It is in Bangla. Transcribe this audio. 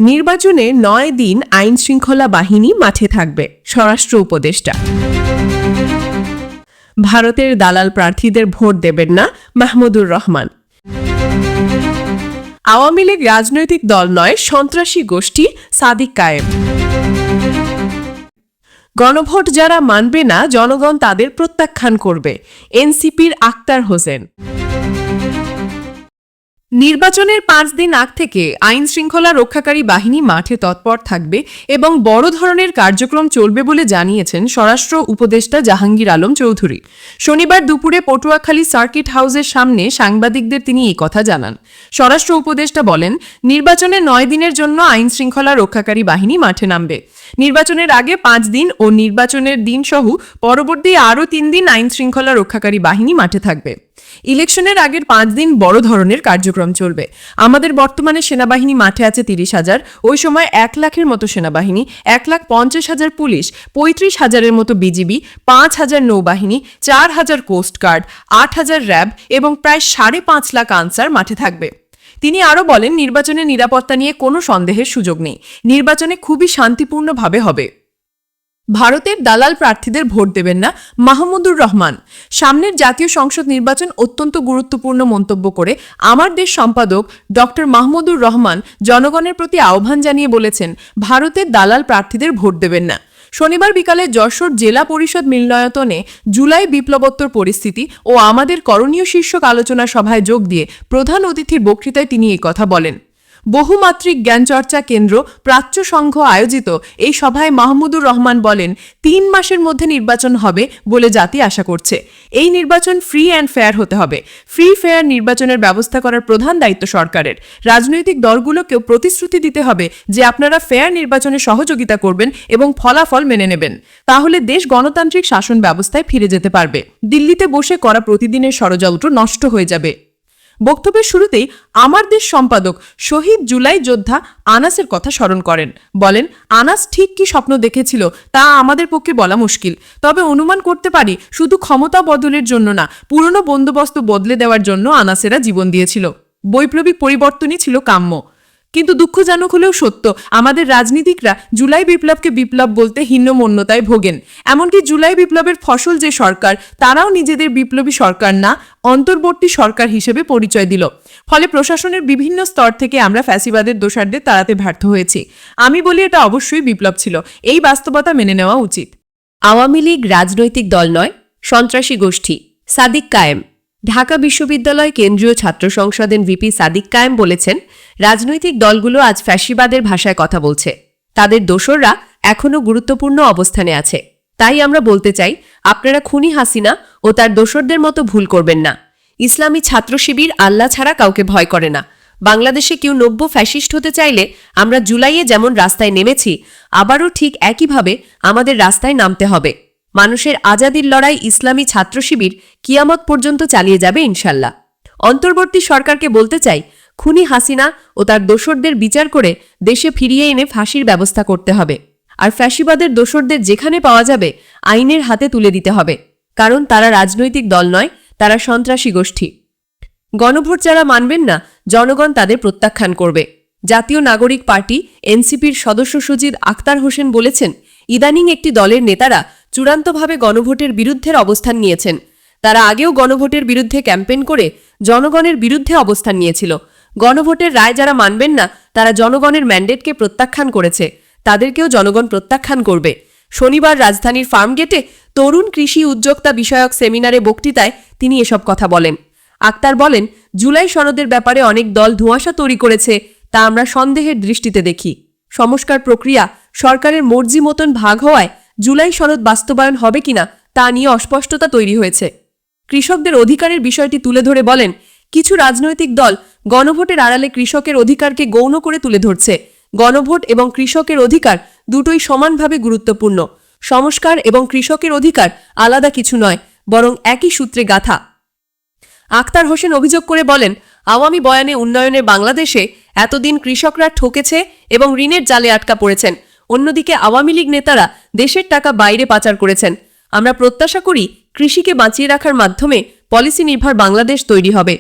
নির্বাচনে ৯ দিন আইন শৃঙ্খলা বাহিনী মাঠে থাকবে, স্বরাষ্ট্র উপদেষ্টা। ভারতের দালাল প্রার্থীদের ভোট দেবেন না, মাহমুদুর রহমান। আওয়ামী লীগ রাজনৈতিক দল নয়, সন্ত্রাসী গোষ্ঠী, সাদিক কায়েম। গণভোট যারা মানবে না, জনগণ তাদের প্রত্যাখ্যান করবে, এনসিপির আক্তার হোসেন। নির্বাচনের 5 দিন আগ থেকে আইন শৃঙ্খলা রক্ষাকারী বাহিনী মাঠে তৎপর থাকবে এবং বড় ধরনের কার্যক্রম চলবে বলে জানিয়েছেন স্বরাষ্ট্র উপদেষ্টা জাহাঙ্গীর আলম চৌধুরী। শনিবার দুপুরে পটুয়াখালী সার্কিট হাউসের সামনে সাংবাদিকদের তিনি এই কথা জানান। স্বরাষ্ট্র উপদেষ্টা বলেন, নির্বাচনে 9 দিনের জন্য আইন শৃঙ্খলা রক্ষাকারী বাহিনী মাঠে নামবে। নির্বাচনের আগে 5 দিন ও নির্বাচনের দিন সহ পরবর্তী আরও 3 দিন আইন শৃঙ্খলা রক্ষাকারী বাহিনী মাঠে থাকবে। ইলেকশনের আগের 5 দিন বড় ধরনের কার্যক্রম চলবে। আমাদের বর্তমানে সেনাবাহিনী মাঠে আছে 30,000, ওই সময় 1 লাখের মতো সেনাবাহিনী, 1,50,000 পুলিশ, 35,000-এর মতো বিজিবি, 5,000 নৌবাহিনী, 4,000 কোস্টগার্ড, 8,000 র্যাব এবং প্রায় 5.5 লাখ আনসার মাঠে থাকবে। তিনি আরও বলেন, নির্বাচনের নিরাপত্তা নিয়ে কোনো সন্দেহের সুযোগ নেই। নির্বাচনে খুবই শান্তিপূর্ণভাবে হবে। ভারতের দালাল প্রার্থীদের ভোট দেবেন না, মাহমুদুর রহমান। সামনের জাতীয় সংসদ নির্বাচন অত্যন্ত গুরুত্বপূর্ণ মন্তব্য করে আমার দেশ সম্পাদক ডক্টর মাহমুদুর রহমান জনগণের প্রতি আহ্বান জানিয়ে বলেছেন, ভারতের দালাল প্রার্থীদের ভোট দেবেন না। শনিবার বিকালে যশোর জেলা পরিষদ মিলনায়তনে জুলাই বিপ্লবোত্তর পরিস্থিতি ও আমাদের করণীয় শীর্ষক আলোচনা সভায় যোগ দিয়ে প্রধান অতিথির বক্তৃতায় তিনি এই কথা বলেন। বহুমাত্রিক জ্ঞানচর্চা কেন্দ্র প্রাচ্য সংঘ আয়োজিত এই সভায় মাহমুদুর রহমান বলেন, 3 মাসের মধ্যে নির্বাচন হবে বলে জাতি আশা করছে। এই নির্বাচন ফ্রি অ্যান্ড ফেয়ার হতে হবে। ফ্রি ফেয়ার নির্বাচনের ব্যবস্থা করার প্রধান দায়িত্ব সরকারের। রাজনৈতিক দলগুলোকেও প্রতিশ্রুতি দিতে হবে যে আপনারা ফেয়ার নির্বাচনে সহযোগিতা করবেন এবং ফলাফল মেনে নেবেন। তাহলে দেশ গণতান্ত্রিক শাসন ব্যবস্থায় ফিরে যেতে পারবে। দিল্লিতে বসে করা প্রতিদিনের ষড়যন্ত্র নষ্ট হয়ে যাবে। বক্তব্যের শুরুতেই আমার দেশ সম্পাদক শহীদ জুলাই যোদ্ধা আনাসের কথা স্মরণ করেন। বলেন, আনাস ঠিক কি স্বপ্ন দেখেছিল তা আমাদের পক্ষে বলা মুশকিল, তবে অনুমান করতে পারি শুধু ক্ষমতা বদলের জন্য না, পুরনো বন্দোবস্ত বদলে দেওয়ার জন্য আনাসেরা জীবন দিয়েছিল। বৈপ্লবিক পরিবর্তনই ছিল কাম্য। কিন্তু দুঃখজনক হলেও সত্য, আমাদের রাজনীতিকরা জুলাই বিপ্লবকে বিপ্লব বলতে হীনমন্যতায় ভোগেন। এমনকি জুলাই বিপ্লবের ফসল যে সরকার, তারাও নিজেদের বিপ্লবী সরকার না, অন্তর্বর্তী সরকার হিসেবে পরিচয় দিল। ফলে প্রশাসনের বিভিন্ন স্তর থেকে আমরা ফ্যাসিবাদের দোষারদের তাড়াতে ব্যর্থ হয়েছি। আমি বলি, এটা অবশ্যই বিপ্লব ছিল। এই বাস্তবতা মেনে নেওয়া উচিত। আওয়ামী লীগ রাজনৈতিক দল নয়, সন্ত্রাসী গোষ্ঠী, সাদিক কায়েম। ঢাকা বিশ্ববিদ্যালয় কেন্দ্রীয় ছাত্র সংসদের ভিপি সাদিক কায়েম বলেছেন, রাজনৈতিক দলগুলো আজ ফ্যাসিবাদের ভাষায় কথা বলছে। তাদের দোসররা এখনও গুরুত্বপূর্ণ অবস্থানে আছে। তাই আমরা বলতে চাই, আপনারা খুনি হাসিনা ও তার দোসরদের মতো ভুল করবেন না। ইসলামী ছাত্র শিবির আল্লাহ ছাড়া কাউকে ভয় করে না। বাংলাদেশে কেউ নব্য ফ্যাসিস্ট হতে চাইলে আমরা জুলাইয়ে যেমন রাস্তায় নেমেছি, আবারও ঠিক একইভাবে আমাদের রাস্তায় নামতে হবে। মানুষের আজাদির লড়াই ইসলামী ছাত্র শিবির কিয়ামত পর্যন্ত চালিয়ে যাবে ইনশাল্লাহ। অন্তর্বর্তী সরকারকে বলতে চাই, খুনি হাসিনা ও তার দোসরদের বিচার করে দেশে ফিরিয়ে এনে ফাঁসির ব্যবস্থা করতে হবে। আর ফ্যাসিবাদের দোসরদের যেখানে পাওয়া যাবে আইনের হাতে তুলে দিতে হবে, কারণ তারা রাজনৈতিক দল নয়, তারা সন্ত্রাসী গোষ্ঠী। গণভোট যারা মানবেন না, জনগণ তাদের প্রত্যাখ্যান করবে। জাতীয় নাগরিক পার্টি এনসিপির সদস্য সচিব আক্তার হোসেন বলেছেন, ইদানিং একটি দলের নেতারা চূড়ান্তভাবে গণভোটের বিরুদ্ধে অবস্থান নিয়েছেন। তারা আগেও গণভোটের বিরুদ্ধে ক্যাম্পেইন করে জনগণের বিরুদ্ধে অবস্থান নিয়েছিল। গণভোটের রায় যারা মানবেন না, তারা জনগণের ম্যান্ডেটকে প্রত্যাখ্যান করেছে। তাদেরকেও জনগণ প্রত্যাখ্যান করবে। শনিবার রাজধানীর ফার্মগেটে তরুণ কৃষি উদ্যোক্তা বিষয়ক সেমিনারে বক্তৃতায় তিনি এসব কথা বলেন। আক্তার বলেন, জুলাই সনদের ব্যাপারে অনেক দল ধোঁয়াশা তৈরি করেছে, তা আমরা সন্দেহের দৃষ্টিতে দেখি। সংস্কার প্রক্রিয়া সরকারের মর্জি মতন ভাগ হওয়ায় জুলাই সনদ বাস্তবায়ন হবে কিনা তা নিয়ে অস্পষ্টতা তৈরি হয়েছে। কৃষকদের অধিকারের বিষয়টি তুলে ধরে বলেন, কিছু রাজনৈতিক দল গণভোটের আড়ালে কৃষকের অধিকারকে গৌণ করে তুলে ধরছে। গণভোট এবং কৃষকের অধিকার দুটোই সমানভাবে গুরুত্বপূর্ণ। সংস্কার এবং কৃষকের অধিকার আলাদা কিছু নয়, বরং একই সূত্রে গাঁথা। আক্তার হোসেন অভিযোগ করে বলেন, আওয়ামী বয়ানে উন্নয়নের বাংলাদেশে এতদিন কৃষকরা ঠকেছে এবং ঋণের জালে আটকা পড়েছেন। অন্যদিকে আওয়ামী লীগ নেতারা দেশের টাকা বাইরে পাচার করেছেন। আমরা প্রত্যাশা করি, কৃষিকে বাঁচিয়ে রাখার মাধ্যমে পলিসি নির্ভর বাংলাদেশ তৈরি হবে।